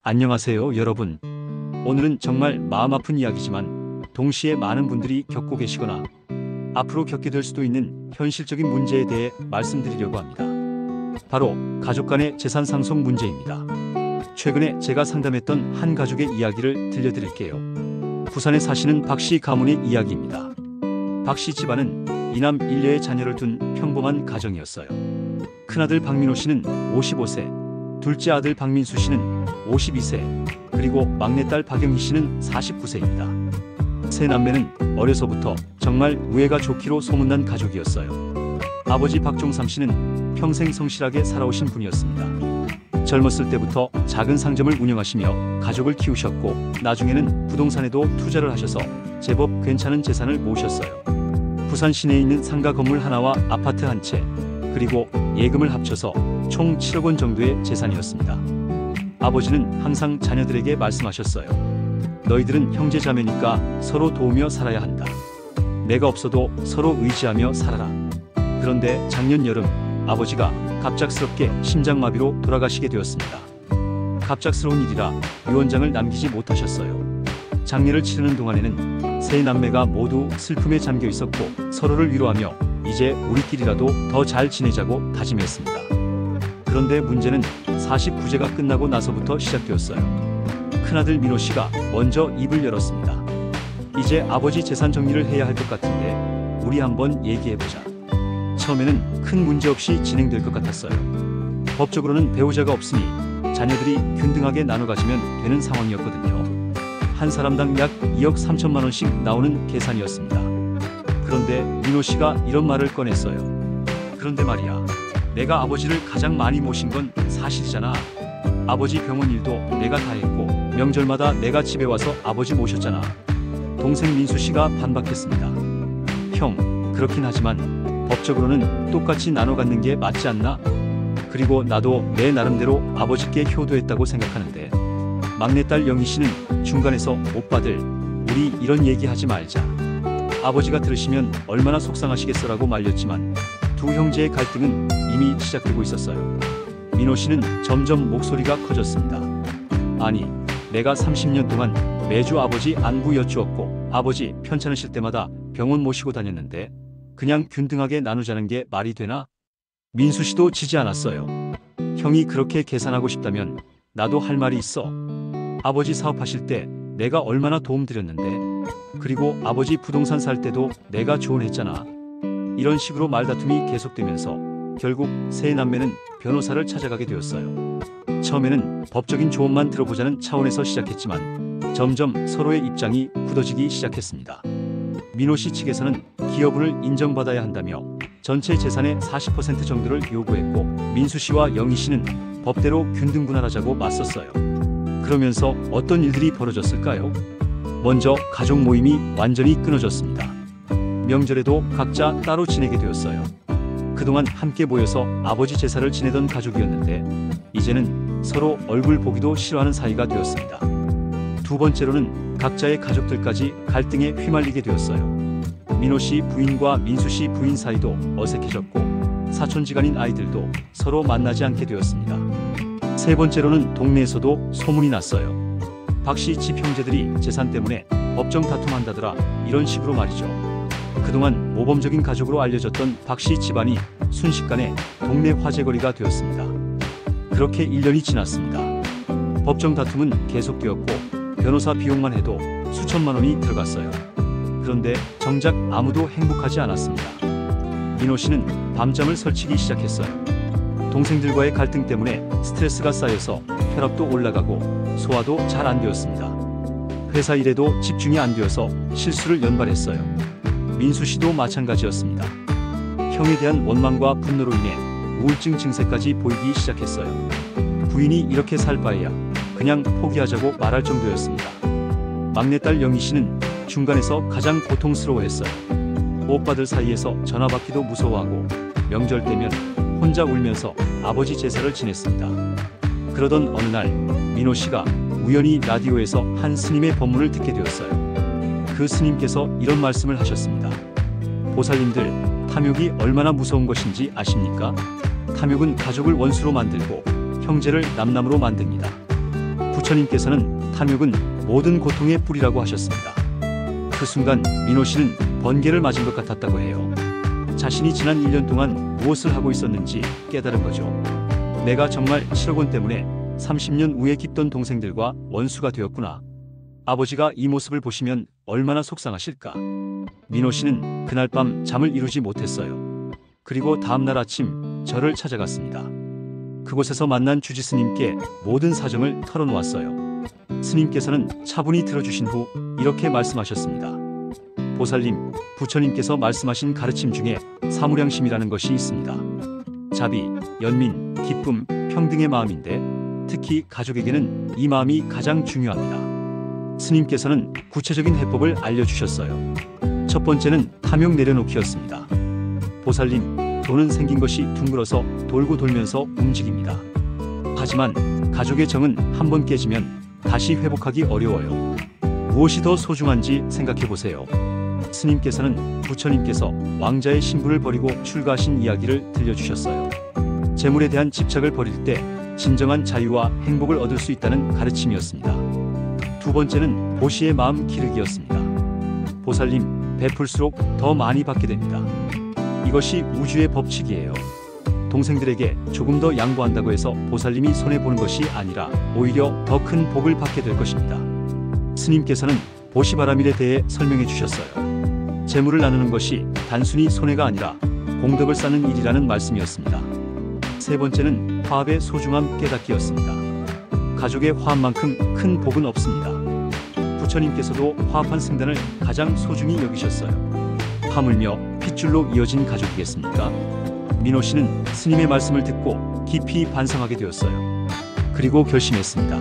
안녕하세요, 여러분. 오늘은 정말 마음 아픈 이야기지만 동시에 많은 분들이 겪고 계시거나 앞으로 겪게 될 수도 있는 현실적인 문제에 대해 말씀드리려고 합니다. 바로 가족 간의 재산 상속 문제입니다. 최근에 제가 상담했던 한 가족의 이야기를 들려드릴게요. 부산에 사시는 박씨 가문의 이야기입니다. 박씨 집안은 이남 일녀의 자녀를 둔 평범한 가정이었어요. 큰아들 박민호 씨는 55세, 둘째 아들 박민수 씨는 52세, 그리고 막내딸 박영희 씨는 49세입니다. 세 남매는 어려서부터 정말 우애가 좋기로 소문난 가족이었어요. 아버지 박종삼 씨는 평생 성실하게 살아오신 분이었습니다. 젊었을 때부터 작은 상점을 운영하시며 가족을 키우셨고 나중에는 부동산에도 투자를 하셔서 제법 괜찮은 재산을 모으셨어요. 부산 시내에 있는 상가 건물 하나와 아파트 한 채, 그리고 예금을 합쳐서 총 7억 원 정도의 재산이었습니다. 아버지는 항상 자녀들에게 말씀하셨어요. 너희들은 형제자매니까 서로 도우며 살아야 한다. 내가 없어도 서로 의지하며 살아라. 그런데 작년 여름 아버지가 갑작스럽게 심장마비로 돌아가시게 되었습니다. 갑작스러운 일이라 유언장을 남기지 못하셨어요. 장례를 치르는 동안에는 세 남매가 모두 슬픔에 잠겨 있었고 서로를 위로하며 이제 우리끼리라도 더 잘 지내자고 다짐했습니다. 그런데 문제는 49제가 끝나고 나서부터 시작되었어요. 큰아들 민호 씨가 먼저 입을 열었습니다. 이제 아버지 재산 정리를 해야 할 것 같은데 우리 한번 얘기해보자. 처음에는 큰 문제 없이 진행될 것 같았어요. 법적으로는 배우자가 없으니 자녀들이 균등하게 나눠 가지면 되는 상황이었거든요. 한 사람당 약 2억 3천만 원씩 나오는 계산이었습니다. 그런데 민호 씨가 이런 말을 꺼냈어요. 그런데 말이야, 내가 아버지를 가장 많이 모신 건 사실이잖아. 아버지 병원 일도 내가 다 했고 명절마다 내가 집에 와서 아버지 모셨잖아. 동생 민수 씨가 반박했습니다. 형, 그렇긴 하지만 법적으로는 똑같이 나눠 갖는 게 맞지 않나? 그리고 나도 내 나름대로 아버지께 효도했다고 생각하는데. 막내딸 영희 씨는 중간에서 오빠들, 우리 이런 얘기 하지 말자. 아버지가 들으시면 얼마나 속상하시겠어라고 말렸지만 두 형제의 갈등은 이미 시작되고 있었어요. 민호 씨는 점점 목소리가 커졌습니다. 아니, 내가 30년 동안 매주 아버지 안부 여쭈었고 아버지 편찮으실 때마다 병원 모시고 다녔는데 그냥 균등하게 나누자는 게 말이 되나? 민수 씨도 지지 않았어요. 형이 그렇게 계산하고 싶다면 나도 할 말이 있어. 아버지 사업하실 때 내가 얼마나 도움드렸는데, 그리고 아버지 부동산 살 때도 내가 조언했잖아. 이런 식으로 말다툼이 계속되면서 결국 세 남매는 변호사를 찾아가게 되었어요. 처음에는 법적인 조언만 들어보자는 차원에서 시작했지만 점점 서로의 입장이 굳어지기 시작했습니다. 민호 씨 측에서는 기여분을 인정받아야 한다며 전체 재산의 40% 정도를 요구했고 민수 씨와 영희 씨는 법대로 균등분할하자고 맞섰어요. 그러면서 어떤 일들이 벌어졌을까요? 먼저 가족 모임이 완전히 끊어졌습니다. 명절에도 각자 따로 지내게 되었어요. 그동안 함께 모여서 아버지 제사를 지내던 가족이었는데 이제는 서로 얼굴 보기도 싫어하는 사이가 되었습니다. 두 번째로는 각자의 가족들까지 갈등에 휘말리게 되었어요. 민호 씨 부인과 민수 씨 부인 사이도 어색해졌고 사촌지간인 아이들도 서로 만나지 않게 되었습니다. 세 번째로는 동네에서도 소문이 났어요. 박씨 집 형제들이 재산 때문에 법정 다툼한다더라. 이런 식으로 말이죠. 그동안 모범적인 가족으로 알려졌던 박씨 집안이 순식간에 동네 화제거리가 되었습니다. 그렇게 1년이 지났습니다. 법정 다툼은 계속되었고 변호사 비용만 해도 수천만 원이 들어갔어요. 그런데 정작 아무도 행복하지 않았습니다. 민호 씨는 밤잠을 설치기 시작했어요. 동생들과의 갈등 때문에 스트레스가 쌓여서 혈압도 올라가고 소화도 잘 안 되었습니다. 회사 일에도 집중이 안 되어서 실수를 연발했어요. 민수 씨도 마찬가지였습니다. 형에 대한 원망과 분노로 인해 우울증 증세까지 보이기 시작했어요. 부인이 이렇게 살 바에야 그냥 포기하자고 말할 정도였습니다. 막내딸 영희 씨는 중간에서 가장 고통스러워했어요. 오빠들 사이에서 전화 받기도 무서워하고 명절 때면 혼자 울면서 아버지 제사를 지냈습니다. 그러던 어느 날 민호 씨가 우연히 라디오에서 한 스님의 법문을 듣게 되었어요. 그 스님께서 이런 말씀을 하셨습니다. 보살님들, 탐욕이 얼마나 무서운 것인지 아십니까? 탐욕은 가족을 원수로 만들고 형제를 남남으로 만듭니다. 부처님께서는 탐욕은 모든 고통의 뿌리라고 하셨습니다. 그 순간 민호 씨는 번개를 맞은 것 같았다고 해요. 자신이 지난 1년 동안 무엇을 하고 있었는지 깨달은 거죠. 내가 정말 7억 원 때문에 30년 우애 깊던 동생들과 원수가 되었구나. 아버지가 이 모습을 보시면 얼마나 속상하실까. 민호 씨는 그날 밤 잠을 이루지 못했어요. 그리고 다음날 아침 절을 찾아갔습니다. 그곳에서 만난 주지 스님께 모든 사정을 털어놓았어요. 스님께서는 차분히 들어주신 후 이렇게 말씀하셨습니다. 보살님, 부처님께서 말씀하신 가르침 중에 사무량심이라는 것이 있습니다. 자비, 연민, 기쁨, 평등의 마음인데 특히 가족에게는 이 마음이 가장 중요합니다. 스님께서는 구체적인 해법을 알려주셨어요. 첫 번째는 탐욕 내려놓기였습니다. 보살님, 돈은 생긴 것이 둥글어서 돌고 돌면서 움직입니다. 하지만 가족의 정은 한번 깨지면 다시 회복하기 어려워요. 무엇이 더 소중한지 생각해 보세요. 스님께서는 부처님께서 왕자의 신분을 버리고 출가하신 이야기를 들려주셨어요. 재물에 대한 집착을 버릴 때 진정한 자유와 행복을 얻을 수 있다는 가르침이었습니다. 두 번째는 보시의 마음 기르기였습니다. 보살님, 베풀수록 더 많이 받게 됩니다. 이것이 우주의 법칙이에요. 동생들에게 조금 더 양보한다고 해서 보살님이 손해보는 것이 아니라 오히려 더 큰 복을 받게 될 것입니다. 스님께서는 보시바라밀에 대해 설명해 주셨어요. 재물을 나누는 것이 단순히 손해가 아니라 공덕을 쌓는 일이라는 말씀이었습니다. 세 번째는 화합의 소중함 깨닫기였습니다. 가족의 화합만큼 큰 복은 없습니다. 부처님께서도 화합한 승단을 가장 소중히 여기셨어요. 하물며 핏줄로 이어진 가족이겠습니까? 민호 씨는 스님의 말씀을 듣고 깊이 반성하게 되었어요. 그리고 결심했습니다.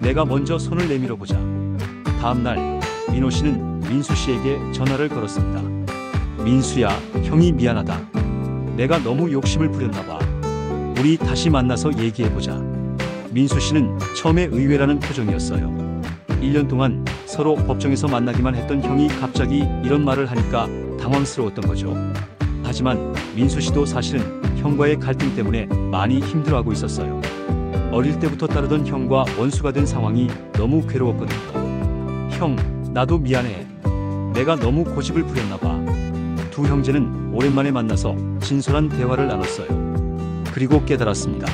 내가 먼저 손을 내밀어 보자. 다음날 민호 씨는 민수 씨에게 전화를 걸었습니다. 민수야, 형이 미안하다. 내가 너무 욕심을 부렸나 봐. 우리 다시 만나서 얘기해보자. 민수 씨는 처음에 의외라는 표정이었어요. 1년 동안 서로 법정에서 만나기만 했던 형이 갑자기 이런 말을 하니까 당황스러웠던 거죠. 하지만 민수 씨도 사실은 형과의 갈등 때문에 많이 힘들어하고 있었어요. 어릴 때부터 따르던 형과 원수가 된 상황이 너무 괴로웠거든요. 형, 나도 미안해. 내가 너무 고집을 부렸나 봐. 두 형제는 오랜만에 만나서 진솔한 대화를 나눴어요. 그리고 깨달았습니다.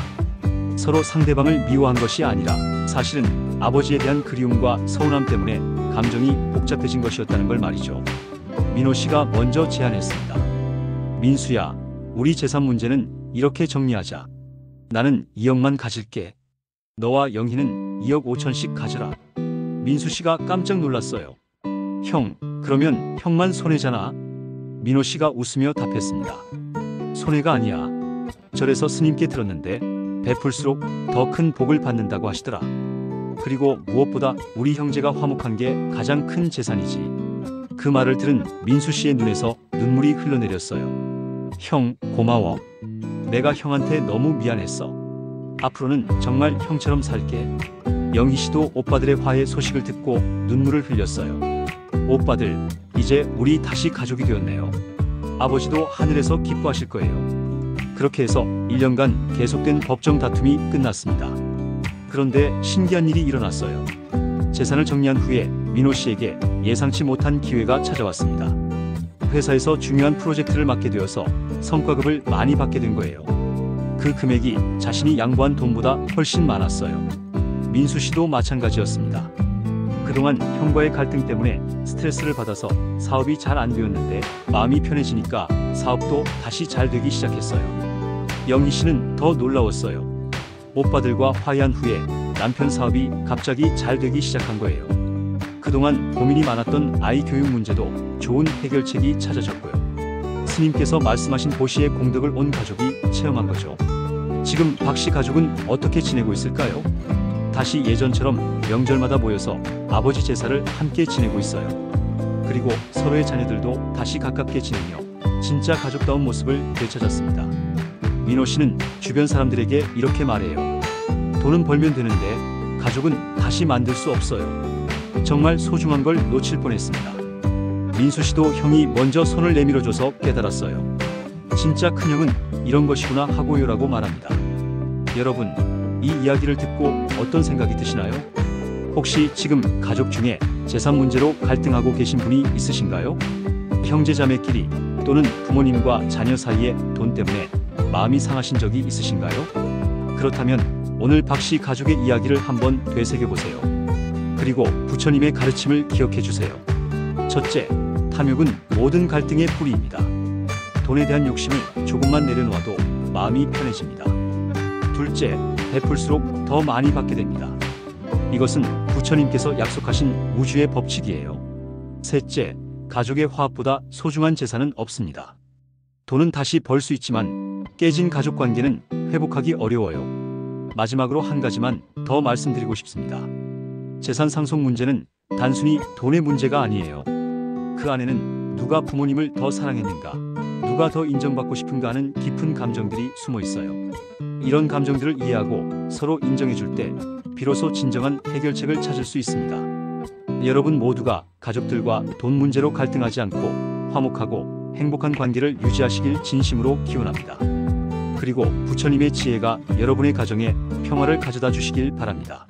서로 상대방을 미워한 것이 아니라 사실은 아버지에 대한 그리움과 서운함 때문에 감정이 복잡해진 것이었다는 걸 말이죠. 민호 씨가 먼저 제안했습니다. 민수야, 우리 재산 문제는 이렇게 정리하자. 나는 2억만 가질게. 너와 영희는 2억 5천씩 가져라. 민수 씨가 깜짝 놀랐어요. 형, 그러면 형만 손해잖아. 민호 씨가 웃으며 답했습니다. 손해가 아니야. 절에서 스님께 들었는데 베풀수록 더 큰 복을 받는다고 하시더라. 그리고 무엇보다 우리 형제가 화목한 게 가장 큰 재산이지. 그 말을 들은 민수 씨의 눈에서 눈물이 흘러내렸어요. 형, 고마워. 내가 형한테 너무 미안했어. 앞으로는 정말 형처럼 살게. 영희 씨도 오빠들의 화해 소식을 듣고 눈물을 흘렸어요. 오빠들, 이제 우리 다시 가족이 되었네요. 아버지도 하늘에서 기뻐하실 거예요. 그렇게 해서 1년간 계속된 법정 다툼이 끝났습니다. 그런데 신기한 일이 일어났어요. 재산을 정리한 후에 민호 씨에게 예상치 못한 기회가 찾아왔습니다. 회사에서 중요한 프로젝트를 맡게 되어서 성과급을 많이 받게 된 거예요. 그 금액이 자신이 양보한 돈보다 훨씬 많았어요. 민수 씨도 마찬가지였습니다. 그동안 형과의 갈등 때문에 스트레스를 받아서 사업이 잘 안 되었는데 마음이 편해지니까 사업도 다시 잘 되기 시작했어요. 영희 씨는 더 놀라웠어요. 오빠들과 화해한 후에 남편 사업이 갑자기 잘 되기 시작한 거예요. 그동안 고민이 많았던 아이 교육 문제도 좋은 해결책이 찾아졌고요. 스님께서 말씀하신 보시의 공덕을 온 가족이 체험한 거죠. 지금 박씨 가족은 어떻게 지내고 있을까요? 다시 예전처럼 명절마다 모여서 아버지 제사를 함께 지내고 있어요. 그리고 서로의 자녀들도 다시 가깝게 지내며 진짜 가족다운 모습을 되찾았습니다. 민호 씨는 주변 사람들에게 이렇게 말해요. 돈은 벌면 되는데 가족은 다시 만들 수 없어요. 정말 소중한 걸 놓칠 뻔했습니다. 민수 씨도 형이 먼저 손을 내밀어줘서 깨달았어요. 진짜 큰형은 이런 것이구나 하고요라고 말합니다. 여러분, 이 이야기를 듣고 어떤 생각이 드시나요? 혹시 지금 가족 중에 재산 문제로 갈등하고 계신 분이 있으신가요? 형제자매끼리 또는 부모님과 자녀 사이에 돈 때문에 마음이 상하신 적이 있으신가요? 그렇다면 오늘 박씨 가족의 이야기를 한번 되새겨보세요. 그리고 부처님의 가르침을 기억해 주세요. 첫째, 탐욕은 모든 갈등의 뿌리입니다. 돈에 대한 욕심을 조금만 내려놓아도 마음이 편해집니다. 둘째, 베풀수록 더 많이 받게 됩니다. 이것은 부처님께서 약속하신 우주의 법칙이에요. 셋째, 가족의 화합보다 소중한 재산은 없습니다. 돈은 다시 벌 수 있지만 깨진 가족 관계는 회복하기 어려워요. 마지막으로 한 가지만 더 말씀드리고 싶습니다. 재산 상속 문제는 단순히 돈의 문제가 아니에요. 그 안에는 누가 부모님을 더 사랑했는가, 누가 더 인정받고 싶은가 하는 깊은 감정들이 숨어 있어요. 이런 감정들을 이해하고 서로 인정해줄 때 비로소 진정한 해결책을 찾을 수 있습니다. 여러분 모두가 가족들과 돈 문제로 갈등하지 않고 화목하고 행복한 관계를 유지하시길 진심으로 기원합니다. 그리고 부처님의 지혜가 여러분의 가정에 평화를 가져다 주시길 바랍니다.